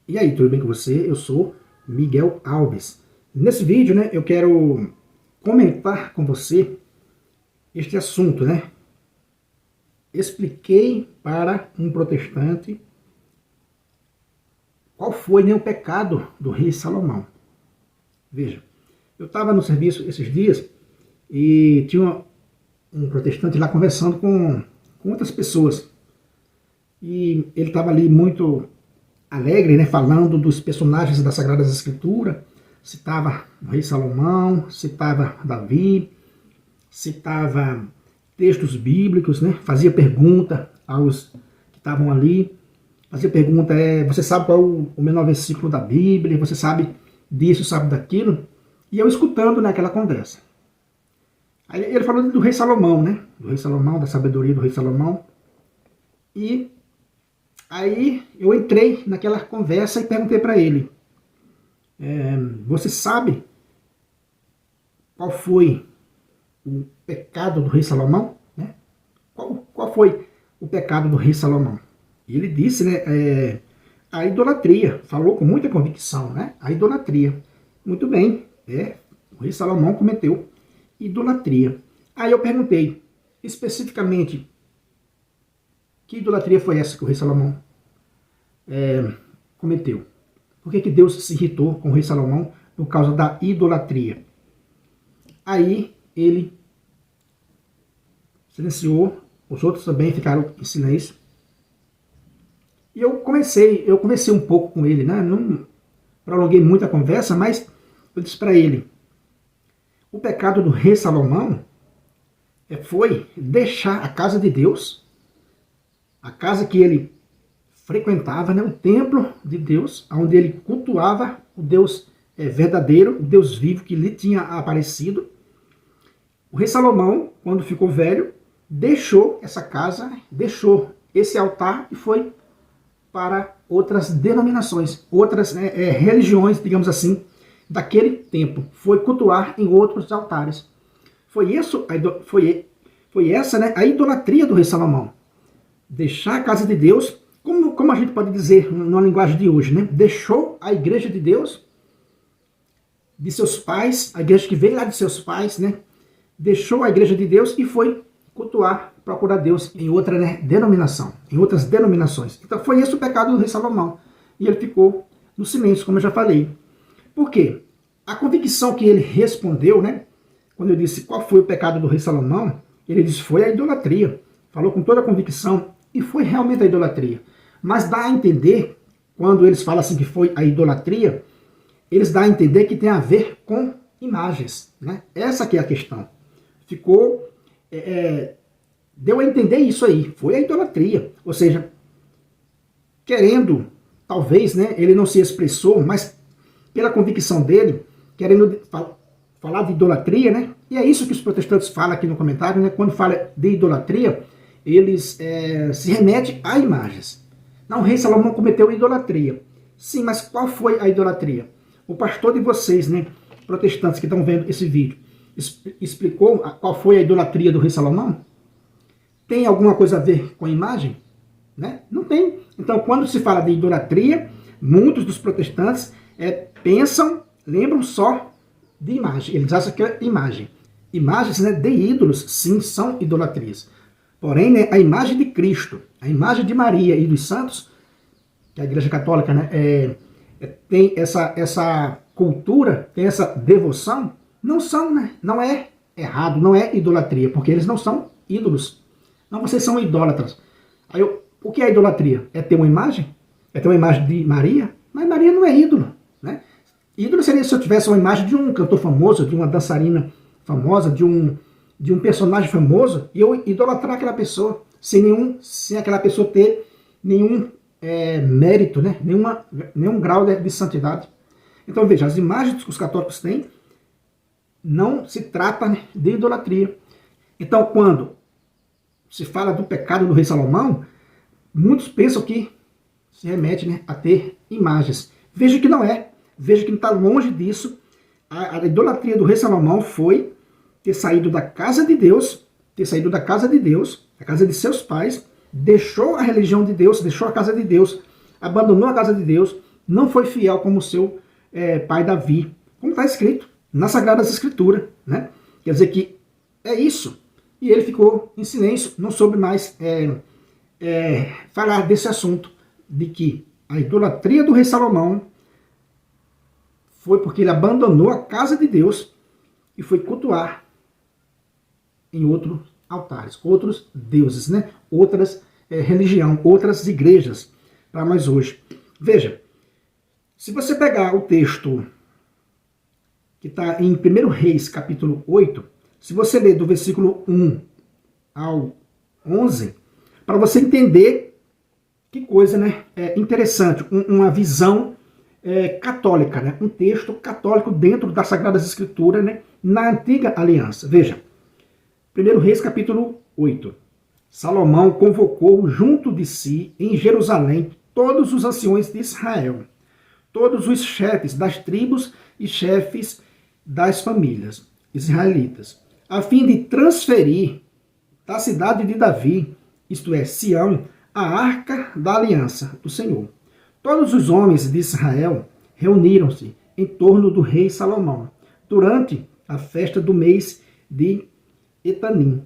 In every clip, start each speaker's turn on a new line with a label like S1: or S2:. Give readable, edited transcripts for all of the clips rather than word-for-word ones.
S1: E aí, tudo bem com você? Eu sou Miguel Alves. Nesse vídeo, eu quero comentar com você este assunto, Expliquei para um protestante qual foi, o pecado do rei Salomão. Veja, eu estava no serviço esses dias e tinha um protestante lá conversando com outras pessoas. E ele estava ali muito alegre, falando dos personagens das Sagradas Escrituras, citava o rei Salomão, citava Davi, citava textos bíblicos, fazia pergunta aos que estavam ali, fazia pergunta, você sabe qual é o menor versículo da Bíblia, você sabe disso, sabe daquilo, e eu escutando naquela conversa. Aí ele falou do rei Salomão, do rei Salomão, da sabedoria do rei Salomão, e aí eu entrei naquela conversa e perguntei para ele, você sabe qual foi o pecado do rei Salomão? Qual foi o pecado do rei Salomão? E ele disse, a idolatria. Falou com muita convicção, a idolatria. Muito bem, o rei Salomão cometeu idolatria. Aí eu perguntei, especificamente, que idolatria foi essa que o rei Salomão cometeu? Por que Deus se irritou com o rei Salomão por causa da idolatria? Aí ele silenciou, os outros também ficaram em silêncio. E eu conversei um pouco com ele, não prolonguei muito a conversa, mas eu disse para ele, o pecado do rei Salomão foi deixar a casa de Deus, a casa que ele frequentava, o templo de Deus, onde ele cultuava o Deus verdadeiro, o Deus vivo que lhe tinha aparecido. O rei Salomão, quando ficou velho, deixou essa casa, deixou esse altar e foi para outras denominações, outras religiões, digamos assim, daquele tempo. Foi cultuar em outros altares. Foi essa a idolatria do rei Salomão. Deixar a casa de Deus, como a gente pode dizer numa linguagem de hoje, deixou a igreja de Deus, de seus pais, a igreja que veio lá de seus pais, deixou a igreja de Deus e foi cultuar, procurar Deus em outra denominação, em outras denominações. Então foi esse o pecado do rei Salomão. E ele ficou no silêncio, como eu já falei. Por quê? A convicção que ele respondeu, quando eu disse qual foi o pecado do rei Salomão, ele disse foi a idolatria. Falou com toda a convicção e foi realmente a idolatria. Mas dá a entender, quando eles falam assim que foi a idolatria, eles dão a entender que tem a ver com imagens. Essa que é a questão. Ficou, deu a entender isso aí, foi a idolatria. Ou seja, querendo, talvez, ele não se expressou, mas pela convicção dele, querendo falar de idolatria, e é isso que os protestantes falam aqui no comentário, quando fala de idolatria, eles se remetem a imagens. Não, o rei Salomão cometeu idolatria. Sim, mas qual foi a idolatria? O pastor de vocês, protestantes que estão vendo esse vídeo, explicou qual foi a idolatria do rei Salomão? Tem alguma coisa a ver com a imagem? Não tem. Então, quando se fala de idolatria, muitos dos protestantes lembram só de imagem. Eles acham que é imagem. Imagens de ídolos, sim, são idolatrias. Porém, a imagem de Cristo, a imagem de Maria e dos santos, que a Igreja Católica tem essa cultura, tem essa devoção, não são, não é errado, não é idolatria, porque eles não são ídolos. Não, vocês são idólatras. Aí o que é idolatria? É ter uma imagem? É ter uma imagem de Maria? Mas Maria não é ídolo. Ídolo seria se eu tivesse uma imagem de um cantor famoso, de uma dançarina famosa, de um personagem famoso, e eu idolatrar aquela pessoa, sem aquela pessoa ter nenhum mérito, nenhum grau de santidade. Então veja, as imagens que os católicos têm não se trata de idolatria. Então quando se fala do pecado do rei Salomão, muitos pensam que se remete a ter imagens. Veja que não é, veja que não está longe disso. A idolatria do rei Salomão foi ter saído da casa de Deus, a casa de seus pais, deixou a religião de Deus, deixou a casa de Deus, abandonou a casa de Deus, não foi fiel como seu pai Davi, como está escrito nas Sagradas Escrituras, né? Quer dizer que é isso. E ele ficou em silêncio, não soube mais falar desse assunto, de que a idolatria do rei Salomão foi porque ele abandonou a casa de Deus e foi cultuar em outros altares, outros deuses, né? Outras religião, outras igrejas para nós hoje. Veja, se você pegar o texto que está em 1 Reis, capítulo 8, se você ler do versículo 1 ao 11, para você entender que coisa, né, interessante, uma visão católica, né, um texto católico dentro das Sagradas Escrituras, né, na Antiga Aliança. Veja, 1 Reis, capítulo 8. Salomão convocou junto de si, em Jerusalém, todos os anciões de Israel, todos os chefes das tribos e chefes das famílias israelitas, a fim de transferir da cidade de Davi, isto é, Sião, a arca da aliança do Senhor. Todos os homens de Israel reuniram-se em torno do rei Salomão, durante a festa do mês de Etanim,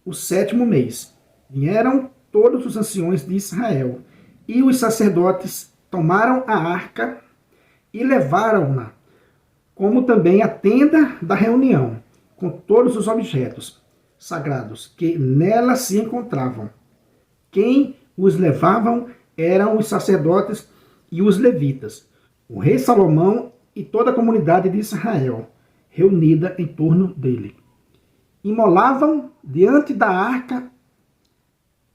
S1: o 7º mês. Vieram todos os anciões de Israel, e os sacerdotes tomaram a arca e levaram-na, como também a tenda da reunião, com todos os objetos sagrados que nela se encontravam. Quem os levavam eram os sacerdotes e os levitas, o rei Salomão e toda a comunidade de Israel, reunida em torno dele. Imolavam diante da arca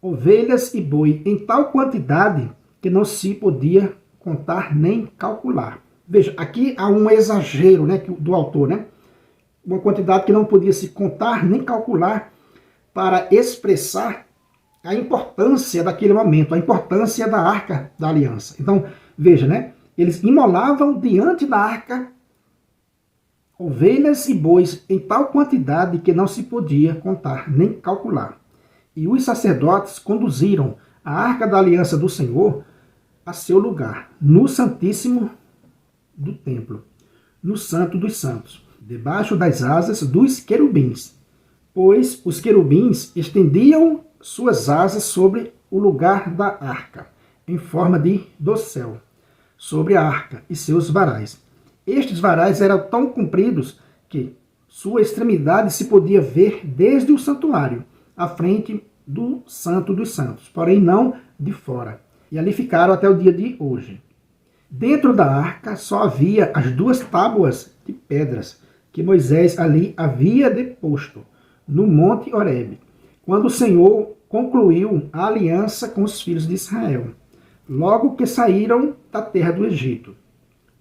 S1: ovelhas e boi em tal quantidade que não se podia contar nem calcular. Veja, aqui há um exagero, né, do autor, né? Uma quantidade que não podia se contar nem calcular para expressar a importância daquele momento, a importância da arca da aliança. Então, veja, né? Eles imolavam diante da arca ovelhas e bois em tal quantidade que não se podia contar nem calcular. E os sacerdotes conduziram a arca da aliança do Senhor a seu lugar, no Santíssimo do templo, no Santo dos Santos, debaixo das asas dos querubins, pois os querubins estendiam suas asas sobre o lugar da arca, em forma de dossel, sobre a arca e seus varais. Estes varais eram tão compridos que sua extremidade se podia ver desde o santuário, à frente do Santo dos Santos, porém não de fora. E ali ficaram até o dia de hoje. Dentro da arca só havia as 2 tábuas de pedras que Moisés ali havia deposto no Monte Horebe, quando o Senhor concluiu a aliança com os filhos de Israel, logo que saíram da terra do Egito.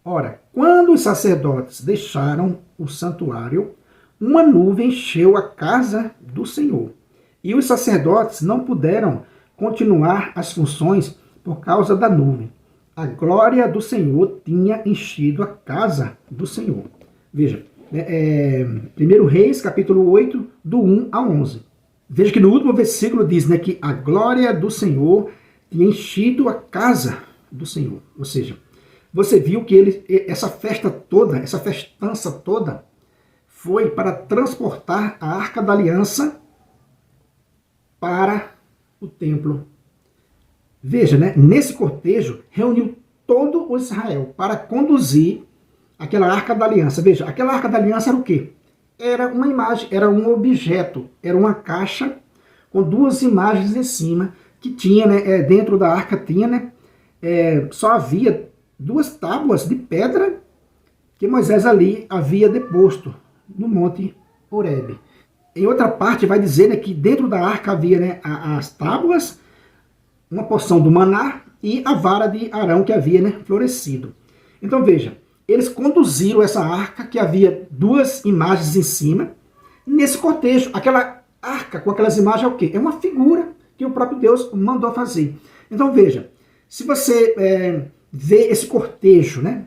S1: Ora, quando os sacerdotes deixaram o santuário, uma nuvem encheu a casa do Senhor, e os sacerdotes não puderam continuar as funções por causa da nuvem. A glória do Senhor tinha enchido a casa do Senhor. Veja, 1 Reis, capítulo 8, do 1 ao 11. Veja que no último versículo diz, né, que a glória do Senhor tinha enchido a casa do Senhor. Ou seja, você viu que essa festa toda, essa festança toda, foi para transportar a Arca da Aliança para o templo. Veja, né, nesse cortejo reuniu todo o Israel para conduzir aquela Arca da Aliança. Veja, aquela Arca da Aliança era o quê? Era uma imagem, era um objeto, era uma caixa com 2 imagens em cima, que tinha, né, dentro da arca tinha, né, só havia 2 tábuas de pedra que Moisés ali havia deposto no Monte Horebe. Em outra parte vai dizer, né, que dentro da arca havia, né, as tábuas, uma porção do maná e a vara de Arão que havia, né, florescido. Então veja, eles conduziram essa arca que havia 2 imagens em cima. Nesse cortejo, aquela arca com aquelas imagens é o quê? É uma figura que o próprio Deus mandou fazer. Então veja, se você vê esse cortejo, né,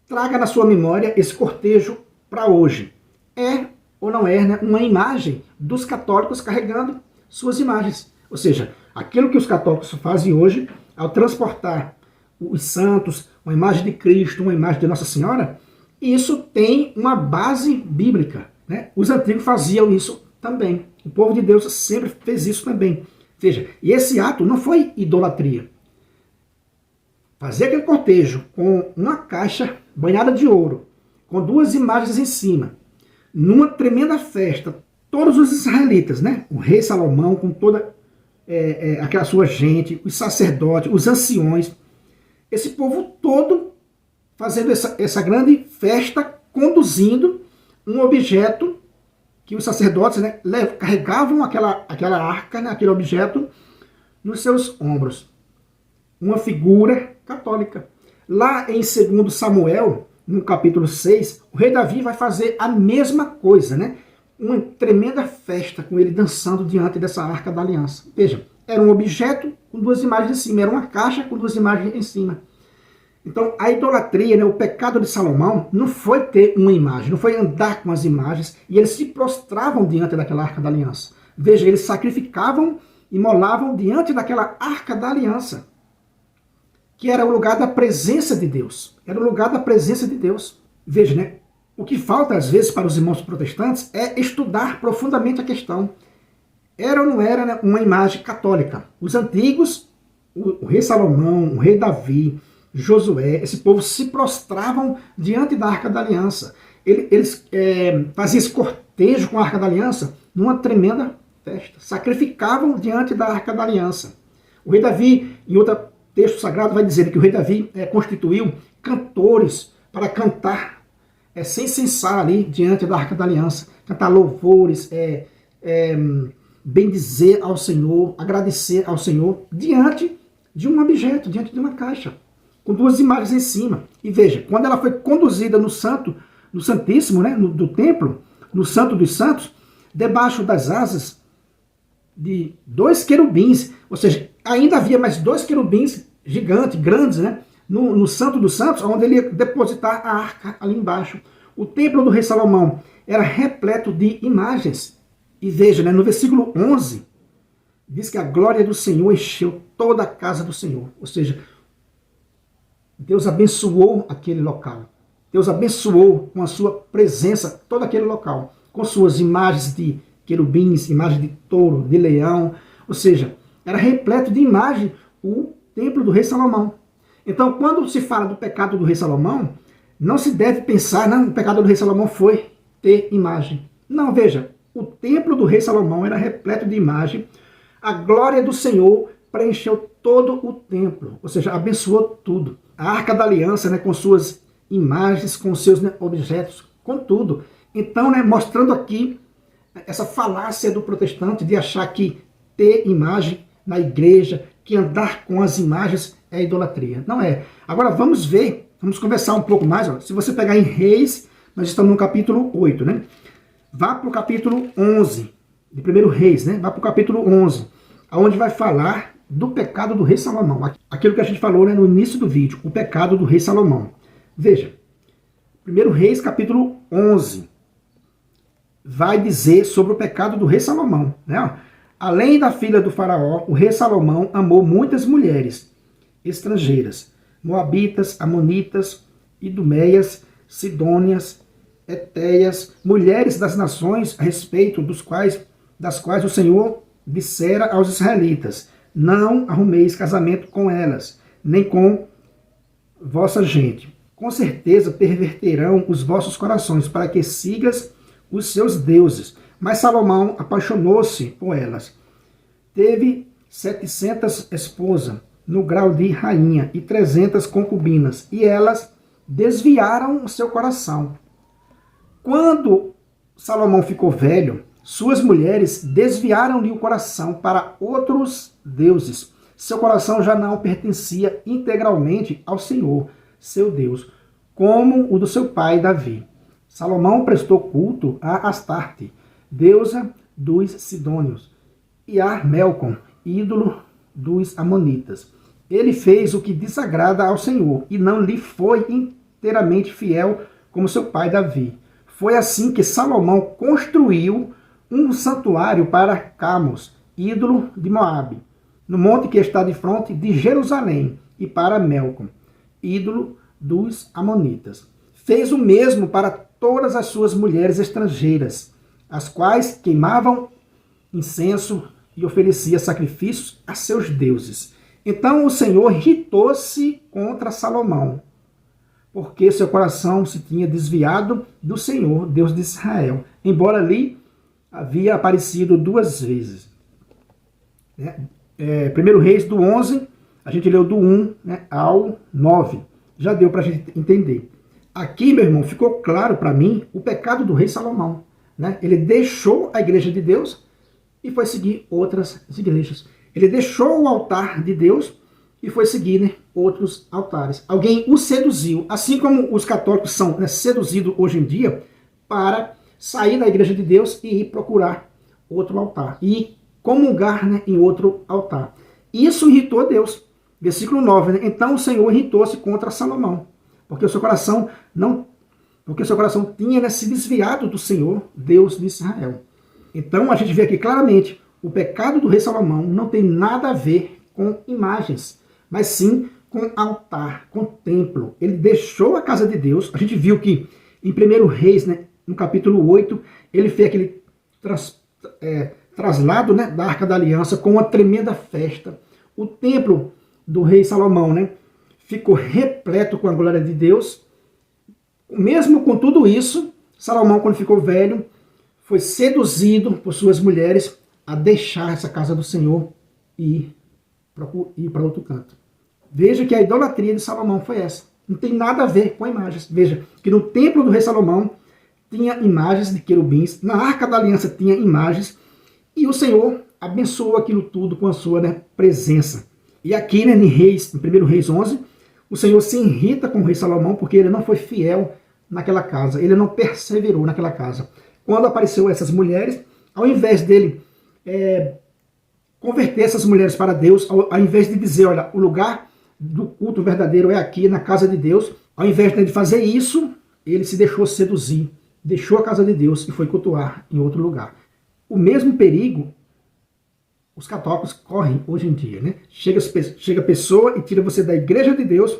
S1: traga na sua memória esse cortejo para hoje. É ou não é, né, uma imagem dos católicos carregando suas imagens. Ou seja, aquilo que os católicos fazem hoje, ao transportar os santos, uma imagem de Cristo, uma imagem de Nossa Senhora, isso tem uma base bíblica, né? Os antigos faziam isso também. O povo de Deus sempre fez isso também. Veja, e esse ato não foi idolatria. Fazer aquele cortejo com uma caixa banhada de ouro, com duas imagens em cima, numa tremenda festa, todos os israelitas, né? O rei Salomão com toda aquela sua gente, os sacerdotes, os anciões, esse povo todo fazendo essa grande festa, conduzindo um objeto que os sacerdotes, né, carregavam aquela arca, né, aquele objeto, nos seus ombros. Uma figura católica. Lá em 2 Samuel, no capítulo 6, o rei Davi vai fazer a mesma coisa, né? Uma tremenda festa com ele dançando diante dessa arca da aliança. Vejam, era um objeto com duas imagens em cima, era uma caixa com duas imagens em cima. Então, a idolatria, né, o pecado de Salomão, não foi ter uma imagem, não foi andar com as imagens, e eles se prostravam diante daquela arca da aliança. Veja, eles sacrificavam e molavam diante daquela arca da aliança, que era o lugar da presença de Deus. Era o lugar da presença de Deus. Veja, né? O que falta, às vezes, para os irmãos protestantes é estudar profundamente a questão. Era ou não era, né, uma imagem católica? Os antigos, o rei Salomão, o rei Davi, Josué, esse povo se prostravam diante da Arca da Aliança. Eles faziam esse cortejo com a Arca da Aliança numa tremenda festa. Sacrificavam diante da Arca da Aliança. O rei Davi, em outro texto sagrado, vai dizer que o rei Davi constituiu cantores para cantar, sem cessar ali diante da Arca da Aliança. Cantar louvores, bendizer ao Senhor, agradecer ao Senhor diante de um objeto, diante de uma caixa, com duas imagens em cima. E veja, quando ela foi conduzida no Santíssimo, né, do templo, no Santo dos Santos, debaixo das asas de dois querubins, ou seja, ainda havia mais dois querubins gigantes, grandes, né, no Santo dos Santos, onde ele ia depositar a arca ali embaixo. O templo do rei Salomão era repleto de imagens. E veja, né, no versículo 11, diz que a glória do Senhor encheu toda a casa do Senhor. Ou seja, Deus abençoou aquele local. Deus abençoou com a sua presença todo aquele local, com suas imagens de querubins, imagens de touro, de leão. Ou seja, era repleto de imagem o templo do rei Salomão. Então, quando se fala do pecado do rei Salomão, não se deve pensar, não, o pecado do rei Salomão foi ter imagem. Não, veja, o templo do rei Salomão era repleto de imagem. A glória do Senhor preencheu todo o templo, ou seja, abençoou tudo. A Arca da Aliança, né, com suas imagens, com seus, né, objetos, com tudo. Então, né, mostrando aqui essa falácia do protestante de achar que ter imagem na igreja, que andar com as imagens é idolatria. Não é. Agora vamos ver, vamos conversar um pouco mais. Ó. Se você pegar em Reis, nós estamos no capítulo 8, né? Vá para o capítulo 11, de 1 Reis, né? Vá para o capítulo 11, onde vai falar do pecado do rei Salomão. Aquilo que a gente falou, né, no início do vídeo, o pecado do rei Salomão. Veja, 1 Reis, capítulo 11, vai dizer sobre o pecado do rei Salomão. Né? Além da filha do faraó, o rei Salomão amou muitas mulheres estrangeiras, moabitas, amonitas, idumeias, sidônias, etéias, mulheres das nações a respeito das quais o Senhor dissera aos israelitas: não arrumeis casamento com elas, nem com vossa gente. Com certeza perverterão os vossos corações, para que sigas os seus deuses. Mas Salomão apaixonou-se por elas. Teve 700 esposas, no grau de rainha, e 300 concubinas, e elas desviaram o seu coração. Quando Salomão ficou velho, suas mulheres desviaram-lhe o coração para outros deuses. Seu coração já não pertencia integralmente ao Senhor, seu Deus, como o do seu pai Davi. Salomão prestou culto a Astarte, deusa dos sidônios, e a Melcom, ídolo dos amonitas. Ele fez o que desagrada ao Senhor, e não lhe foi inteiramente fiel como seu pai Davi. Foi assim que Salomão construiu um santuário para Camos, ídolo de Moabe, no monte que está de frente de Jerusalém, e para Melcom, ídolo dos amonitas. Fez o mesmo para todas as suas mulheres estrangeiras, as quais queimavam incenso e oferecia sacrifícios a seus deuses. Então o Senhor irritou-se contra Salomão, porque seu coração se tinha desviado do Senhor, Deus de Israel, embora ali havia aparecido 2 vezes. 1 Reis do 11, a gente leu do 1 ao 9. Já deu para a gente entender. Aqui, meu irmão, ficou claro para mim o pecado do rei Salomão. Ele deixou a igreja de Deus e foi seguir outras igrejas. Ele deixou o altar de Deus e foi seguir outros altares. Alguém o seduziu, assim como os católicos são seduzidos hoje em dia para sair da igreja de Deus e ir procurar outro altar. E comungar em outro altar. Isso irritou Deus. Versículo 9. Então o Senhor irritou-se contra Salomão, porque o seu coração tinha se desviado do Senhor, Deus de Israel. Então a gente vê aqui claramente, o pecado do rei Salomão não tem nada a ver com imagens, mas sim com altar, com templo. Ele deixou a casa de Deus. A gente viu que em 1 Reis, no capítulo 8, ele fez aquele traslado da Arca da Aliança com uma tremenda festa. O templo do rei Salomão ficou repleto com a glória de Deus. Mesmo com tudo isso, Salomão, quando ficou velho, foi seduzido por suas mulheres a deixar essa casa do Senhor e ir para outro canto. Veja que a idolatria de Salomão foi essa. Não tem nada a ver com imagens. Veja que no templo do rei Salomão tinha imagens de querubins, na Arca da Aliança tinha imagens, e o Senhor abençoou aquilo tudo com a sua presença. E aqui, em 1 Reis 11, o Senhor se irrita com o rei Salomão porque ele não foi fiel naquela casa, ele não perseverou naquela casa. Quando apareceu essas mulheres, ao invés dele converter essas mulheres para Deus, ao invés de dizer, olha, o lugar do culto verdadeiro é aqui, na casa de Deus, ao invés de fazer isso, ele se deixou seduzir, deixou a casa de Deus e foi cultuar em outro lugar. O mesmo perigo os católicos correm hoje em dia. Chega a pessoa e tira você da igreja de Deus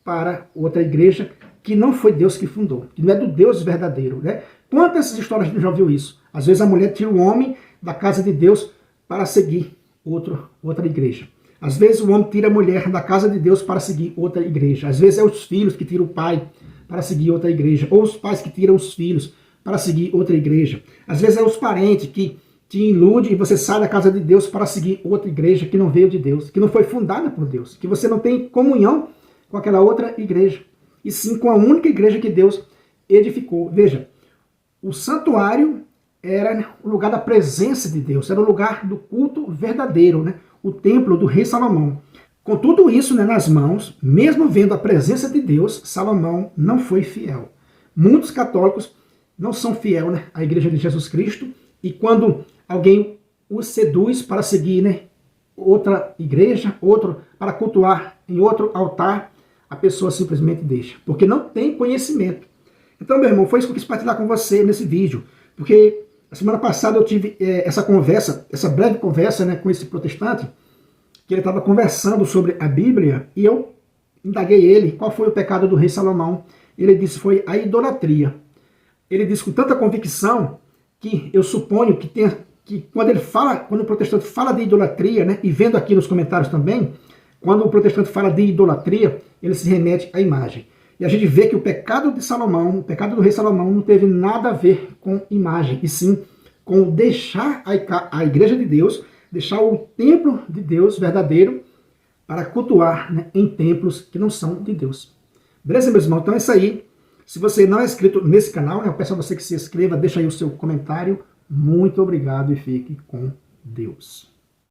S1: para outra igreja que não foi Deus que fundou, que não é do Deus verdadeiro. Quantas histórias a gente já ouviu isso? Às vezes a mulher tira o homem da casa de Deus para seguir outra igreja. Às vezes o homem tira a mulher da casa de Deus para seguir outra igreja. Às vezes é os filhos que tiram o pai para seguir outra igreja, ou os pais que tiram os filhos para seguir outra igreja. Às vezes é os parentes que te ilude e você sai da casa de Deus para seguir outra igreja que não veio de Deus, que não foi fundada por Deus, que você não tem comunhão com aquela outra igreja, e sim com a única igreja que Deus edificou. Veja, o santuário era o lugar da presença de Deus, era o lugar do culto verdadeiro, o templo do rei Salomão. Com tudo isso nas mãos, mesmo vendo a presença de Deus, Salomão não foi fiel. Muitos católicos não são fiéis à igreja de Jesus Cristo, e quando alguém os seduz para seguir outra igreja, para cultuar em outro altar, a pessoa simplesmente deixa, porque não tem conhecimento. Então, meu irmão, foi isso que eu quis partilhar com você nesse vídeo, porque a semana passada eu tive essa breve conversa com esse protestante, que ele estava conversando sobre a Bíblia, e eu indaguei ele qual foi o pecado do rei Salomão. Ele disse que foi a idolatria. Ele disse com tanta convicção que eu suponho que quando o protestante fala de idolatria, e vendo aqui nos comentários também, quando o protestante fala de idolatria, ele se remete à imagem. E a gente vê que o pecado de Salomão, o pecado do rei Salomão, não teve nada a ver com imagem, e sim com deixar a igreja de Deus, deixar o templo de Deus verdadeiro para cultuar em templos que não são de Deus. Beleza, meus irmãos? Então é isso aí. Se você não é inscrito nesse canal, eu peço a você que se inscreva, deixa aí o seu comentário. Muito obrigado e fique com Deus.